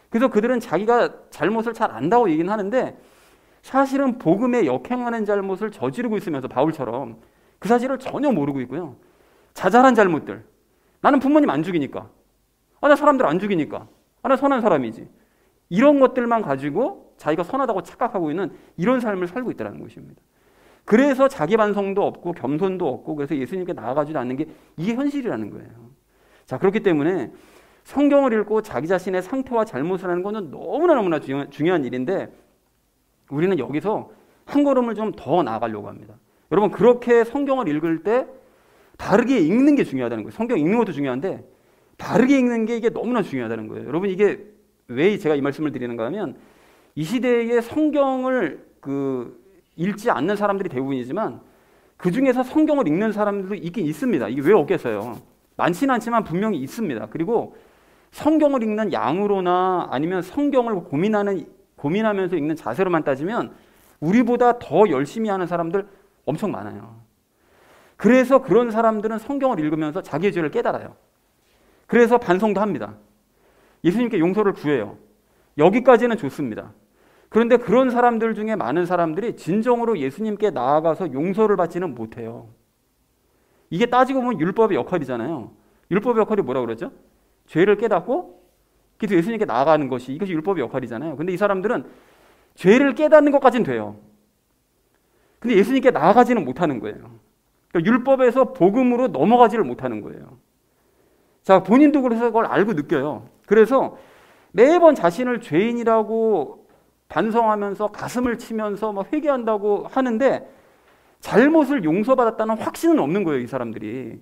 그래서 그들은 자기가 잘못을 잘 안다고 얘기는 하는데 사실은 복음에 역행하는 잘못을 저지르고 있으면서 바울처럼 그 사실을 전혀 모르고 있고요. 자잘한 잘못들. 나는 부모님 안 죽이니까. 나 사람들 안 죽이니까. 나 선한 사람이지. 이런 것들만 가지고 자기가 선하다고 착각하고 있는 이런 삶을 살고 있다는 것입니다. 그래서 자기 반성도 없고 겸손도 없고 그래서 예수님께 나아가지도 않는 게 이게 현실이라는 거예요. 자, 그렇기 때문에 성경을 읽고 자기 자신의 상태와 잘못을 하는 것은 너무나 중요한 일인데 우리는 여기서 한 걸음을 좀 더 나아가려고 합니다. 여러분, 그렇게 성경을 읽을 때 바르게 읽는 게 중요하다는 거예요. 성경 읽는 것도 중요한데 바르게 읽는 게 이게 너무나 중요하다는 거예요. 여러분, 이게 왜 제가 이 말씀을 드리는가 하면 이 시대에 성경을 읽지 않는 사람들이 대부분이지만 그 중에서 성경을 읽는 사람들도 있긴 있습니다. 이게 왜 없겠어요? 많지는 않지만 분명히 있습니다. 그리고 성경을 읽는 양으로나 아니면 성경을 고민하면서 읽는 자세로만 따지면 우리보다 더 열심히 하는 사람들 엄청 많아요. 그래서 그런 사람들은 성경을 읽으면서 자기의 죄를 깨달아요. 그래서 반성도 합니다. 예수님께 용서를 구해요. 여기까지는 좋습니다. 그런데 그런 사람들 중에 많은 사람들이 진정으로 예수님께 나아가서 용서를 받지는 못해요. 이게 따지고 보면 율법의 역할이잖아요. 율법의 역할이 뭐라고 그러죠? 죄를 깨닫고 그래서 예수님께 나아가는 것이 이것이 율법의 역할이잖아요. 근데 이 사람들은 죄를 깨닫는 것까지는 돼요. 근데 예수님께 나아가지는 못하는 거예요. 그러니까 율법에서 복음으로 넘어가지를 못하는 거예요. 자, 본인도 그래서 그걸 알고 느껴요. 그래서 매번 자신을 죄인이라고 반성하면서 가슴을 치면서 막 회개한다고 하는데 잘못을 용서받았다는 확신은 없는 거예요, 이 사람들이.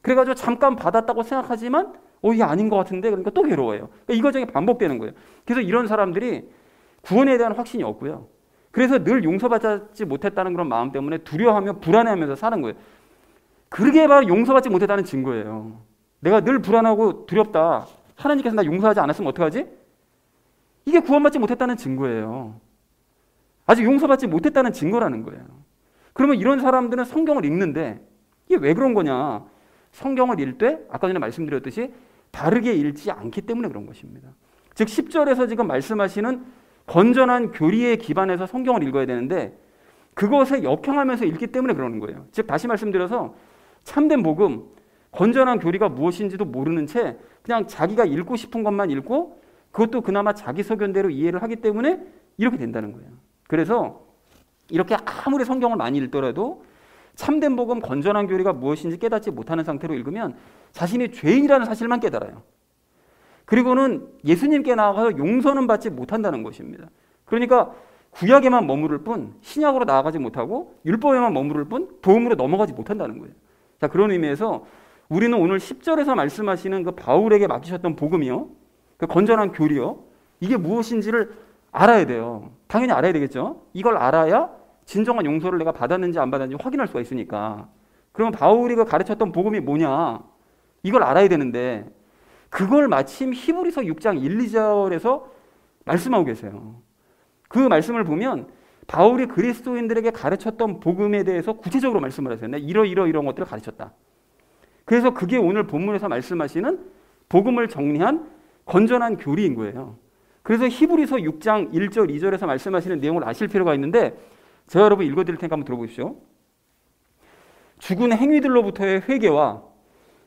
그래가지고 잠깐 받았다고 생각하지만 이게 아닌 것 같은데 그러니까 또 괴로워요. 그러니까 이 과정이 반복되는 거예요. 그래서 이런 사람들이 구원에 대한 확신이 없고요. 그래서 늘 용서받지 못했다는 그런 마음 때문에 두려워하며 불안해하면서 사는 거예요. 그게 바로 용서받지 못했다는 증거예요. 내가 늘 불안하고 두렵다. 하나님께서 나 용서하지 않았으면 어떡하지? 이게 구원받지 못했다는 증거예요. 아직 용서받지 못했다는 증거라는 거예요. 그러면 이런 사람들은 성경을 읽는데 이게 왜 그런 거냐? 성경을 읽을 때 아까 전에 말씀드렸듯이 바르게 읽지 않기 때문에 그런 것입니다. 즉 10절에서 지금 말씀하시는 건전한 교리에 기반해서 성경을 읽어야 되는데 그것에 역행하면서 읽기 때문에 그러는 거예요. 즉 다시 말씀드려서 참된 복음, 건전한 교리가 무엇인지도 모르는 채 그냥 자기가 읽고 싶은 것만 읽고 그것도 그나마 자기 소견대로 이해를 하기 때문에 이렇게 된다는 거예요. 그래서 이렇게 아무리 성경을 많이 읽더라도 참된 복음, 건전한 교리가 무엇인지 깨닫지 못하는 상태로 읽으면 자신이 죄인이라는 사실만 깨달아요. 그리고는 예수님께 나아가서 용서는 받지 못한다는 것입니다. 그러니까 구약에만 머무를 뿐 신약으로 나아가지 못하고 율법에만 머무를 뿐 복음으로 넘어가지 못한다는 거예요. 자, 그런 의미에서 우리는 오늘 10절에서 말씀하시는 그 바울에게 맡기셨던 복음이요, 그 건전한 교리요, 이게 무엇인지를 알아야 돼요. 당연히 알아야 되겠죠. 이걸 알아야 진정한 용서를 내가 받았는지 안 받았는지 확인할 수가 있으니까. 그러면 바울이 그 가르쳤던 복음이 뭐냐? 이걸 알아야 되는데 그걸 마침 히브리서 6장 1, 2절에서 말씀하고 계세요. 그 말씀을 보면 바울이 그리스도인들에게 가르쳤던 복음에 대해서 구체적으로 말씀을 하세요. 내가 이런 것들을 가르쳤다. 그래서 그게 오늘 본문에서 말씀하시는 복음을 정리한 건전한 교리인 거예요. 그래서 히브리서 6장 1절, 2절에서 말씀하시는 내용을 아실 필요가 있는데 제가 여러분 읽어드릴 테니까 한번 들어보십시오. 죽은 행위들로부터의 회개와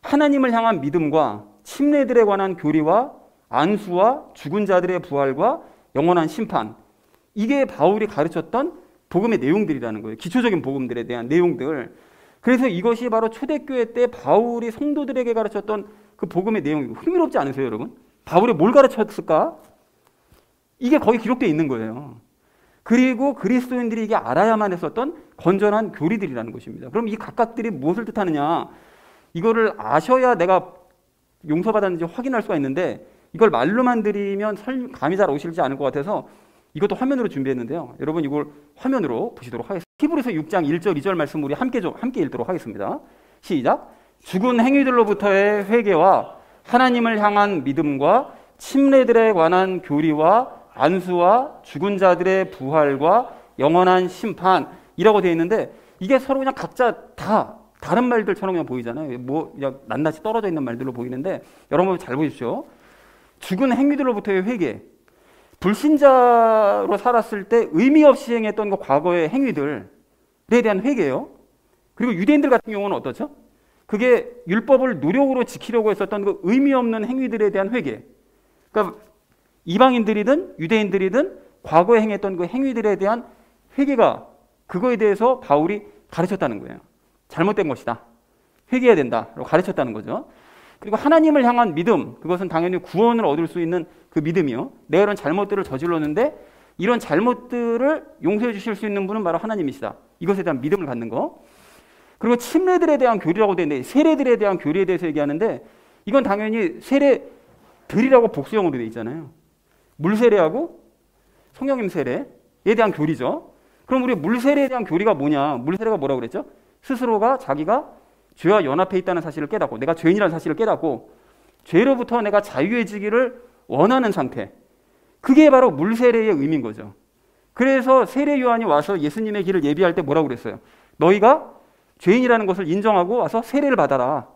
하나님을 향한 믿음과 침례들에 관한 교리와 안수와 죽은 자들의 부활과 영원한 심판, 이게 바울이 가르쳤던 복음의 내용들이라는 거예요. 기초적인 복음들에 대한 내용들. 그래서 이것이 바로 초대교회 때 바울이 성도들에게 가르쳤던 그 복음의 내용이고, 흥미롭지 않으세요, 여러분? 바울이 뭘 가르쳤을까? 이게 거기 기록되어 있는 거예요. 그리고 그리스도인들이 이게 알아야만 했었던 건전한 교리들이라는 것입니다. 그럼 이 각각들이 무엇을 뜻하느냐? 이거를 아셔야 내가 용서받았는지 확인할 수가 있는데 이걸 말로만 드리면 감이 잘 오시지 않을 것 같아서 이것도 화면으로 준비했는데요. 여러분 이걸 화면으로 보시도록 하겠습니다. 히브리서 6장 1절 2절 말씀 우리 함께 읽도록 하겠습니다. 시작. 죽은 행위들로부터의 회개와 하나님을 향한 믿음과 침례들에 관한 교리와 안수와 죽은 자들의 부활과 영원한 심판이라고 되어 있는데 이게 서로 그냥 각자 다 다른 말들처럼 그냥 보이잖아요. 뭐 그냥 낱낱이 떨어져 있는 말들로 보이는데 여러분 잘 보십시오. 죽은 행위들로부터의 회개, 불신자로 살았을 때 의미 없이 행했던 그 과거의 행위들에 대한 회개예요. 그리고 유대인들 같은 경우는 어떻죠? 그게 율법을 노력으로 지키려고 했었던 그 의미 없는 행위들에 대한 회개. 그러니까 이방인들이든 유대인들이든 과거에 행했던 그 행위들에 대한 회개가 그거에 대해서 바울이 가르쳤다는 거예요. 잘못된 것이다. 회개해야 된다라고 가르쳤다는 거죠. 그리고 하나님을 향한 믿음, 그것은 당연히 구원을 얻을 수 있는 그 믿음이요. 내가 이런 잘못들을 저질렀는데 이런 잘못들을 용서해 주실 수 있는 분은 바로 하나님이시다. 이것에 대한 믿음을 갖는 거. 그리고 침례들에 대한 교리라고 되어 있는데 세례들에 대한 교리에 대해서 얘기하는데 이건 당연히 세례들이라고 복수형으로 되어 있잖아요. 물세례하고 성령님 세례에 대한 교리죠. 그럼 우리 물세례에 대한 교리가 뭐냐? 물세례가 뭐라고 그랬죠? 스스로가 자기가 죄와 연합해 있다는 사실을 깨닫고 내가 죄인이라는 사실을 깨닫고 죄로부터 내가 자유해지기를 원하는 상태. 그게 바로 물세례의 의미인 거죠. 그래서 세례 요한이 와서 예수님의 길을 예비할 때 뭐라고 그랬어요? 너희가 죄인이라는 것을 인정하고 와서 세례를 받아라.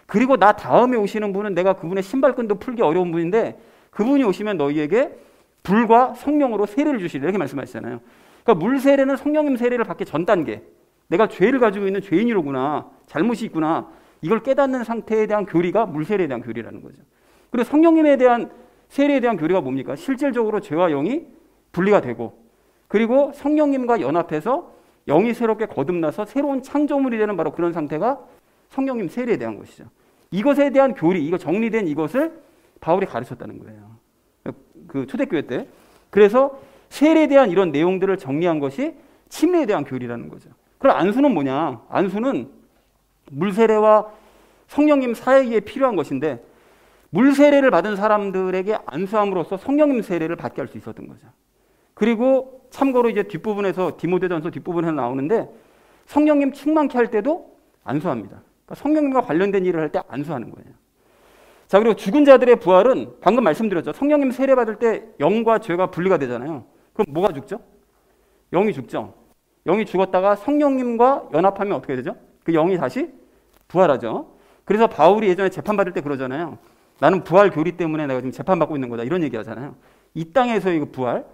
그리고 나 다음에 오시는 분은 내가 그분의 신발끈도 풀기 어려운 분인데 그분이 오시면 너희에게 불과 성령으로 세례를 주시리라 이렇게 말씀하시잖아요. 그러니까 물세례는 성령님 세례를 받기 전 단계. 내가 죄를 가지고 있는 죄인이로구나. 잘못이 있구나. 이걸 깨닫는 상태에 대한 교리가 물세례에 대한 교리라는 거죠. 그리고 성령님에 대한 세례에 대한 교리가 뭡니까? 실질적으로 죄와 영이 분리가 되고 그리고 성령님과 연합해서 영이 새롭게 거듭나서 새로운 창조물이 되는 바로 그런 상태가 성령님 세례에 대한 것이죠. 이것에 대한 교리, 이거 정리된 이것을 바울이 가르쳤다는 거예요. 그 초대교회 때. 그래서 세례에 대한 이런 내용들을 정리한 것이 침례에 대한 교리라는 거죠. 그럼 안수는 뭐냐? 안수는 물세례와 성령님 사이에 필요한 것인데 물세례를 받은 사람들에게 안수함으로써 성령님 세례를 받게 할 수 있었던 거죠. 그리고 참고로 이제 뒷부분에서 디모데전서 뒷부분에서 나오는데 성령님 충만케 할 때도 안수합니다. 그러니까 성령님과 관련된 일을 할 때 안수하는 거예요. 자, 그리고 죽은 자들의 부활은 방금 말씀드렸죠. 성령님 세례 받을 때 영과 죄가 분리가 되잖아요. 그럼 뭐가 죽죠? 영이 죽죠. 영이 죽었다가 성령님과 연합하면 어떻게 되죠? 그 영이 다시 부활하죠. 그래서 바울이 예전에 재판받을 때 그러잖아요. 나는 부활 교리 때문에 내가 지금 재판받고 있는 거다. 이런 얘기 하잖아요. 이 땅에서의 그 부활.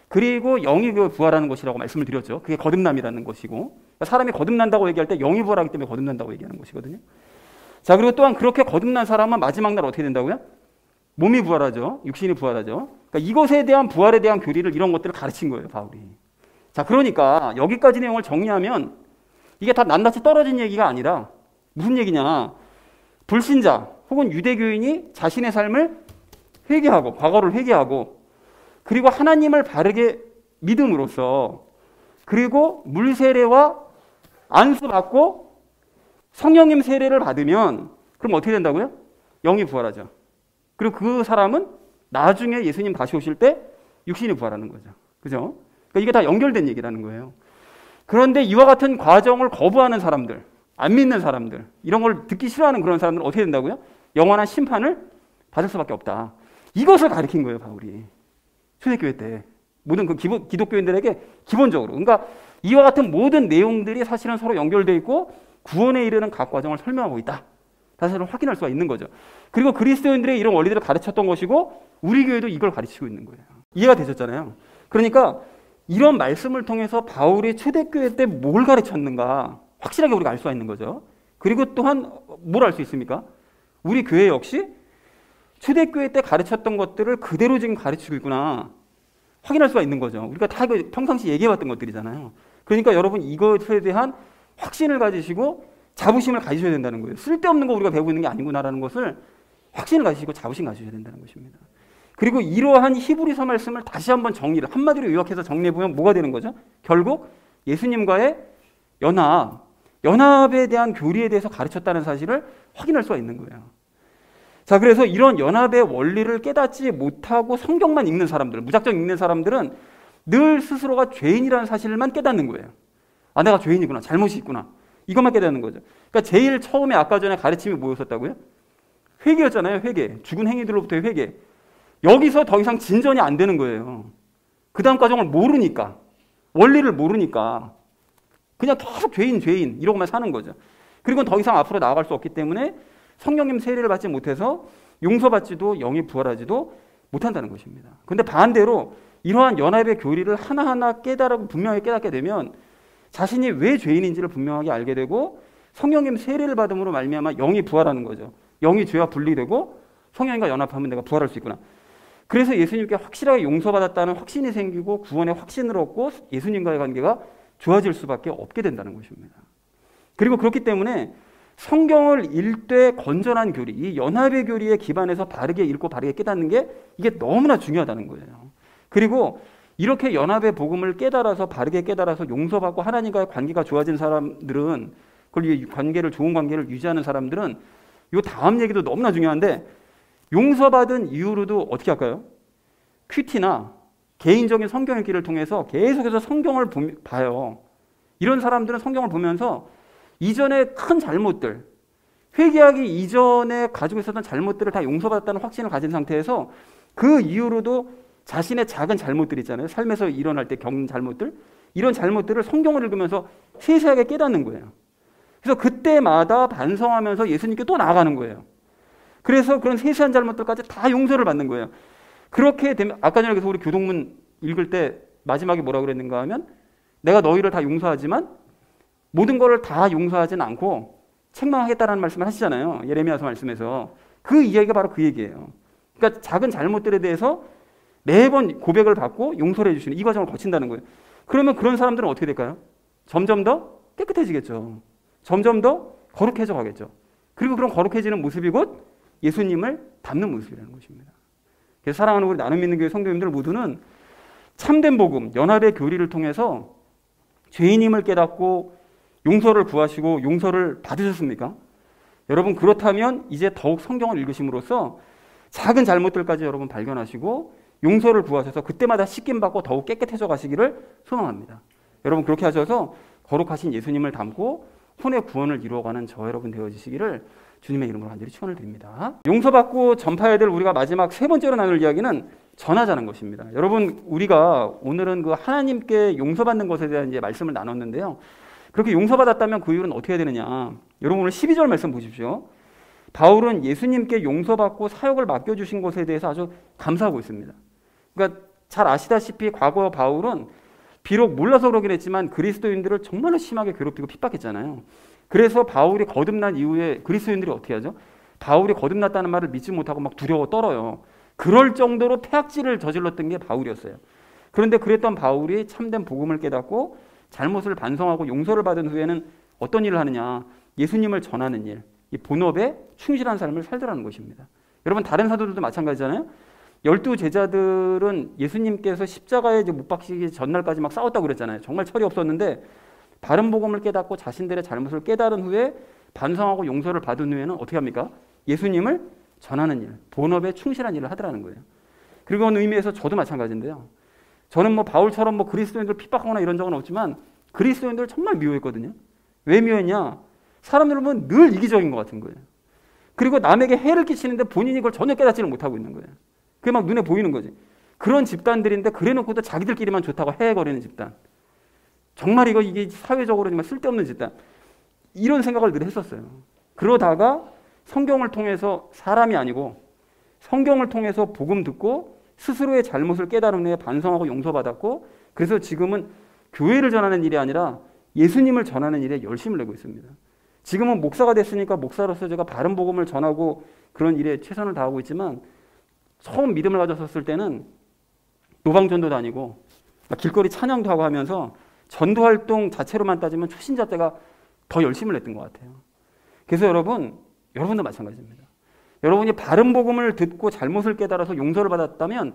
그리고 영이 그 부활하는 것이라고 말씀을 드렸죠. 그게 거듭남이라는 것이고. 그러니까 사람이 거듭난다고 얘기할 때 영이 부활하기 때문에 거듭난다고 얘기하는 것이거든요. 자, 그리고 또한 그렇게 거듭난 사람은 마지막 날 어떻게 된다고요? 몸이 부활하죠. 육신이 부활하죠. 그러니까 이것에 대한 부활에 대한 교리를 이런 것들을 가르친 거예요, 바울이. 자, 그러니까 여기까지 내용을 정리하면 이게 다 낱낱이 떨어진 얘기가 아니라 무슨 얘기냐? 불신자 혹은 유대교인이 자신의 삶을 회개하고 과거를 회개하고 그리고 하나님을 바르게 믿음으로써 그리고 물세례와 안수받고 성령님 세례를 받으면 그럼 어떻게 된다고요? 영이 부활하죠. 그리고 그 사람은 나중에 예수님 다시 오실 때 육신이 부활하는 거죠. 그죠? 그러니까 이게 다 연결된 얘기라는 거예요. 그런데 이와 같은 과정을 거부하는 사람들, 안 믿는 사람들, 이런 걸 듣기 싫어하는 그런 사람들은 어떻게 된다고요? 영원한 심판을 받을 수밖에 없다. 이것을 가르친 거예요, 바울이. 초대교회 때. 모든 그 기독교인들에게 기본적으로. 그러니까 이와 같은 모든 내용들이 사실은 서로 연결되어 있고 구원에 이르는 각 과정을 설명하고 있다. 사실은 확인할 수가 있는 거죠. 그리고 그리스도인들의 이런 원리들을 가르쳤던 것이고 우리 교회도 이걸 가르치고 있는 거예요. 이해가 되셨잖아요. 그러니까 이런 말씀을 통해서 바울이 초대교회 때 뭘 가르쳤는가 확실하게 우리가 알 수가 있는 거죠. 그리고 또한 뭘 알 수 있습니까? 우리 교회 역시 초대교회 때 가르쳤던 것들을 그대로 지금 가르치고 있구나 확인할 수가 있는 거죠. 우리가 다 평상시 얘기해왔던 것들이잖아요. 그러니까 여러분 이것에 대한 확신을 가지시고 자부심을 가지셔야 된다는 거예요. 쓸데없는 거 우리가 배우고 있는 게 아니구나라는 것을 확신을 가지시고 자부심 가지셔야 된다는 것입니다. 그리고 이러한 히브리서 말씀을 다시 한번 정리를 한마디로 요약해서 정리해보면 뭐가 되는 거죠? 결국 예수님과의 연합에 대한 교리에 대해서 가르쳤다는 사실을 확인할 수가 있는 거예요. 자, 그래서 이런 연합의 원리를 깨닫지 못하고 성경만 읽는 사람들, 무작정 읽는 사람들은 늘 스스로가 죄인이라는 사실만 깨닫는 거예요. 아, 내가 죄인이구나, 잘못이 있구나, 이것만 깨닫는 거죠. 그러니까 제일 처음에 아까 전에 가르침이 뭐였었다고요? 회개였잖아요. 회개, 죽은 행위들로부터의 회개. 여기서 더 이상 진전이 안 되는 거예요. 그 다음 과정을 모르니까, 원리를 모르니까 그냥 계속 죄인 이러고만 사는 거죠. 그리고 더 이상 앞으로 나아갈 수 없기 때문에 성령님 세례를 받지 못해서 용서받지도 영이 부활하지도 못한다는 것입니다. 그런데 반대로 이러한 연합의 교리를 하나하나 깨달고 분명히 깨닫게 되면 자신이 왜 죄인인지를 분명하게 알게 되고 성령님 세례를 받음으로 말미암아 영이 부활하는 거죠. 영이 죄와 분리되고 성령님과 연합하면 내가 부활할 수 있구나. 그래서 예수님께 확실하게 용서받았다는 확신이 생기고 구원의 확신을 얻고 예수님과의 관계가 좋아질 수밖에 없게 된다는 것입니다. 그리고 그렇기 때문에 성경을 읽되 건전한 교리, 이 연합의 교리에 기반해서 바르게 읽고 바르게 깨닫는 게 이게 너무나 중요하다는 거예요. 그리고 이렇게 연합의 복음을 깨달아서 바르게 깨달아서 용서받고 하나님과의 관계가 좋아진 사람들은, 그걸 좋은 관계를 유지하는 사람들은 이 다음 얘기도 너무나 중요한데, 용서받은 이후로도 어떻게 할까요? 큐티나 개인적인 성경 읽기를 통해서 계속해서 성경을 봐요. 이런 사람들은 성경을 보면서 이전의 큰 잘못들, 회개하기 이전에 가지고 있었던 잘못들을 다 용서받았다는 확신을 가진 상태에서 그 이후로도 자신의 작은 잘못들 있잖아요. 삶에서 일어날 때 겪는 잘못들, 이런 잘못들을 성경을 읽으면서 세세하게 깨닫는 거예요. 그래서 그때마다 반성하면서 예수님께 또 나아가는 거예요. 그래서 그런 세세한 잘못들까지 다 용서를 받는 거예요. 그렇게 되면, 아까 전에 우리 교동문 읽을 때 마지막에 뭐라고 그랬는가 하면, 내가 너희를 다 용서하지만 모든 것을 다 용서하지는 않고 책망하겠다라는 말씀을 하시잖아요. 예레미야서 말씀에서. 그 이야기가 바로 그 얘기예요. 그러니까 작은 잘못들에 대해서 매번 고백을 받고 용서를 해주시는 이 과정을 거친다는 거예요. 그러면 그런 사람들은 어떻게 될까요? 점점 더 깨끗해지겠죠. 점점 더 거룩해져 가겠죠. 그리고 그런 거룩해지는 모습이 곧 예수님을 닮는 모습이라는 것입니다. 그래서 사랑하는 우리 나눔 믿는 교회 성도님들 모두는 참된 복음, 연합의 교리를 통해서 죄인임을 깨닫고 용서를 구하시고 용서를 받으셨습니까? 여러분, 그렇다면 이제 더욱 성경을 읽으심으로써 작은 잘못들까지 여러분 발견하시고 용서를 구하셔서 그때마다 씻김받고 더욱 깨끗해져 가시기를 소망합니다. 여러분, 그렇게 하셔서 거룩하신 예수님을 닮고 혼의 구원을 이루어가는 저 여러분 되어지시기를 주님의 이름으로 간절히 축원을 드립니다. 용서받고 전파해야 될 우리가 마지막 세 번째로 나눌 이야기는 전하자는 것입니다. 여러분, 우리가 오늘은 그 하나님께 용서받는 것에 대한 이제 말씀을 나눴는데요. 그렇게 용서받았다면 그 이유는 어떻게 해야 되느냐? 여러분, 오늘 12절 말씀 보십시오. 바울은 예수님께 용서받고 사역을 맡겨주신 것에 대해서 아주 감사하고 있습니다. 그러니까 잘 아시다시피 과거 바울은 비록 몰라서 그러긴 했지만 그리스도인들을 정말로 심하게 괴롭히고 핍박했잖아요. 그래서 바울이 거듭난 이후에 그리스도인들이 어떻게 하죠? 바울이 거듭났다는 말을 믿지 못하고 막 두려워 떨어요. 그럴 정도로 폐악질을 저질렀던 게 바울이었어요. 그런데 그랬던 바울이 참된 복음을 깨닫고 잘못을 반성하고 용서를 받은 후에는 어떤 일을 하느냐? 예수님을 전하는 일, 이 본업에 충실한 삶을 살더라는 것입니다. 여러분, 다른 사도들도 마찬가지잖아요. 12 제자들은 예수님께서 십자가에 못 박히기 전날까지 막 싸웠다고 그랬잖아요. 정말 철이 없었는데 바른 복음을 깨닫고 자신들의 잘못을 깨달은 후에 반성하고 용서를 받은 후에는 어떻게 합니까? 예수님을 전하는 일, 본업에 충실한 일을 하더라는 거예요. 그리고 그런 의미에서 저도 마찬가지인데요. 저는 뭐 바울처럼 뭐 그리스도인들 핍박하거나 이런 적은 없지만 그리스도인들을 정말 미워했거든요. 왜 미워했냐? 사람들은 보면 늘 이기적인 것 같은 거예요. 그리고 남에게 해를 끼치는데 본인이 그걸 전혀 깨닫지를 못하고 있는 거예요. 그게 막 눈에 보이는 거지. 그런 집단들인데 그래놓고도 자기들끼리만 좋다고 헤헤거리는 집단. 정말 이게 사회적으로 정말 쓸데없는 집단. 이런 생각을 늘 했었어요. 그러다가 성경을 통해서 사람이 아니고 성경을 통해서 복음 듣고 스스로의 잘못을 깨달은 후에 반성하고 용서받았고, 그래서 지금은 교회를 전하는 일이 아니라 예수님을 전하는 일에 열심을 내고 있습니다. 지금은 목사가 됐으니까 목사로서 제가 바른 복음을 전하고 그런 일에 최선을 다하고 있지만 처음 믿음을 가졌었을 때는 노방전도 다니고 길거리 찬양도 하고 하면서 전도활동 자체로만 따지면 초신자 때가 더 열심을 냈던 것 같아요. 그래서 여러분도 마찬가지입니다. 여러분이 바른 복음을 듣고 잘못을 깨달아서 용서를 받았다면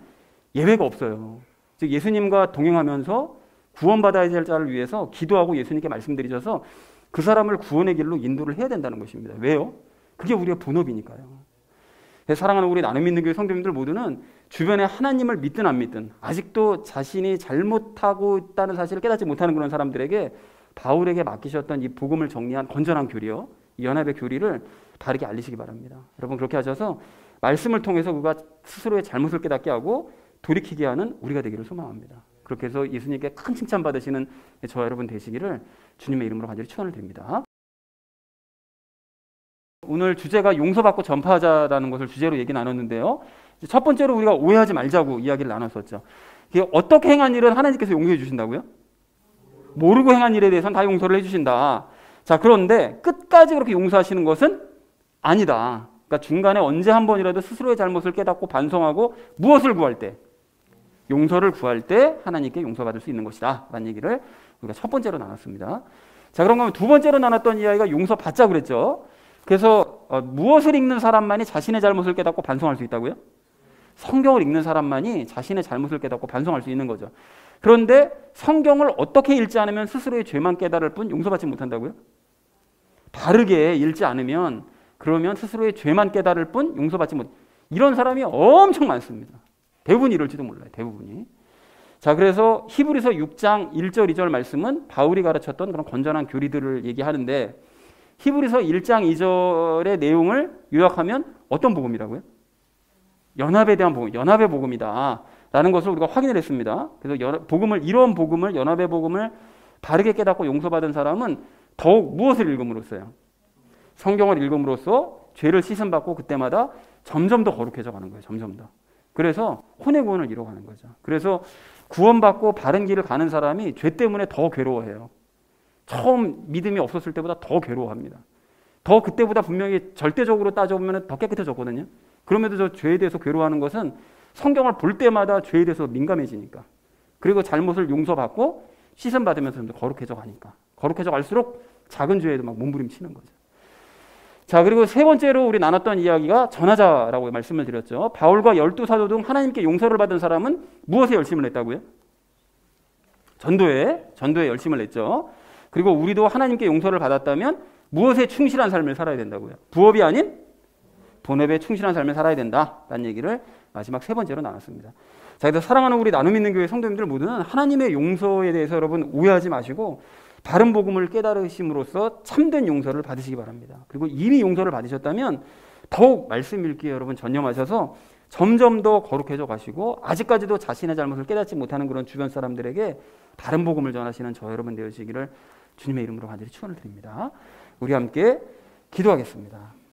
예외가 없어요. 즉 예수님과 동행하면서 구원받아야 될 자를 위해서 기도하고 예수님께 말씀드리셔서 그 사람을 구원의 길로 인도를 해야 된다는 것입니다. 왜요? 그게 우리의 본업이니까요. 사랑하는 우리 나눔 있는 교회 성도님들 모두는 주변에 하나님을 믿든 안 믿든 아직도 자신이 잘못하고 있다는 사실을 깨닫지 못하는 그런 사람들에게 바울에게 맡기셨던 이 복음을 정리한 건전한 교리요, 이 연합의 교리를 바르게 알리시기 바랍니다. 여러분 그렇게 하셔서 말씀을 통해서 그가 스스로의 잘못을 깨닫게 하고 돌이키게 하는 우리가 되기를 소망합니다. 그렇게 해서 예수님께 큰 칭찬 받으시는 저와 여러분 되시기를 주님의 이름으로 간절히 축원을 드립니다. 오늘 주제가 용서받고 전파하자라는 것을 주제로 얘기 나눴는데요. 첫 번째로 우리가 오해하지 말자고 이야기를 나눴었죠. 어떻게 행한 일은 하나님께서 용서해 주신다고요? 모르고 행한 일에 대해서는 다 용서를 해주신다. 자, 그런데 끝까지 그렇게 용서하시는 것은 아니다. 그러니까 중간에 언제 한 번이라도 스스로의 잘못을 깨닫고 반성하고 무엇을 구할 때? 용서를 구할 때 하나님께 용서받을 수 있는 것이다 라는 얘기를 우리가 첫 번째로 나눴습니다. 자, 그런 거면 두 번째로 나눴던 이야기가 용서받자 그랬죠. 그래서 무엇을 읽는 사람만이 자신의 잘못을 깨닫고 반성할 수 있다고요? 성경을 읽는 사람만이 자신의 잘못을 깨닫고 반성할 수 있는 거죠. 그런데 성경을 어떻게 읽지 않으면 스스로의 죄만 깨달을 뿐 용서받지 못한다고요? 바르게 읽지 않으면 그러면 스스로의 죄만 깨달을 뿐 용서받지 못. 이런 사람이 엄청 많습니다. 대부분이 이럴지도 몰라요. 대부분이. 자, 그래서 히브리서 6장 1절 2절 말씀은 바울이 가르쳤던 그런 건전한 교리들을 얘기하는데 히브리서 1장 2절의 내용을 요약하면 어떤 복음이라고요? 연합에 대한 복음, 연합의 복음이다 라는 것을 우리가 확인을 했습니다. 그래서 복음을, 이런 복음을, 연합의 복음을 바르게 깨닫고 용서받은 사람은 더욱 무엇을 읽음으로써요? 성경을 읽음으로써 죄를 씻음받고 그때마다 점점 더 거룩해져 가는 거예요. 점점 더. 그래서 혼의 구원을 이뤄가는 거죠. 그래서 구원받고 바른 길을 가는 사람이 죄 때문에 더 괴로워해요. 처음 믿음이 없었을 때보다 더 괴로워합니다. 더 그때보다 분명히 절대적으로 따져보면 더 깨끗해졌거든요. 그럼에도 저 죄에 대해서 괴로워하는 것은 성경을 볼 때마다 죄에 대해서 민감해지니까. 그리고 잘못을 용서받고 씻음받으면서 거룩해져 가니까. 거룩해져 갈수록 작은 죄에도 막 몸부림치는 거죠. 자, 그리고 세 번째로 우리 나눴던 이야기가 전하자라고 말씀을 드렸죠. 바울과 12사도 등 하나님께 용서를 받은 사람은 무엇에 열심을 냈다고요? 전도에 열심을 냈죠. 그리고 우리도 하나님께 용서를 받았다면 무엇에 충실한 삶을 살아야 된다고요? 부업이 아닌 본업에 충실한 삶을 살아야 된다라는 얘기를 마지막 세 번째로 나눴습니다. 자, 그래서 사랑하는 우리 나눔 있는 교회 성도님들 모두는 하나님의 용서에 대해서 여러분 오해하지 마시고 바른 복음을 깨달으심으로써 참된 용서를 받으시기 바랍니다. 그리고 이미 용서를 받으셨다면 더욱 말씀 읽기에 여러분 전념하셔서 점점 더 거룩해져 가시고 아직까지도 자신의 잘못을 깨닫지 못하는 그런 주변 사람들에게 바른 복음을 전하시는 저 여러분 되시기를 주님의 이름으로 간절히 축원을 드립니다. 우리 함께 기도하겠습니다.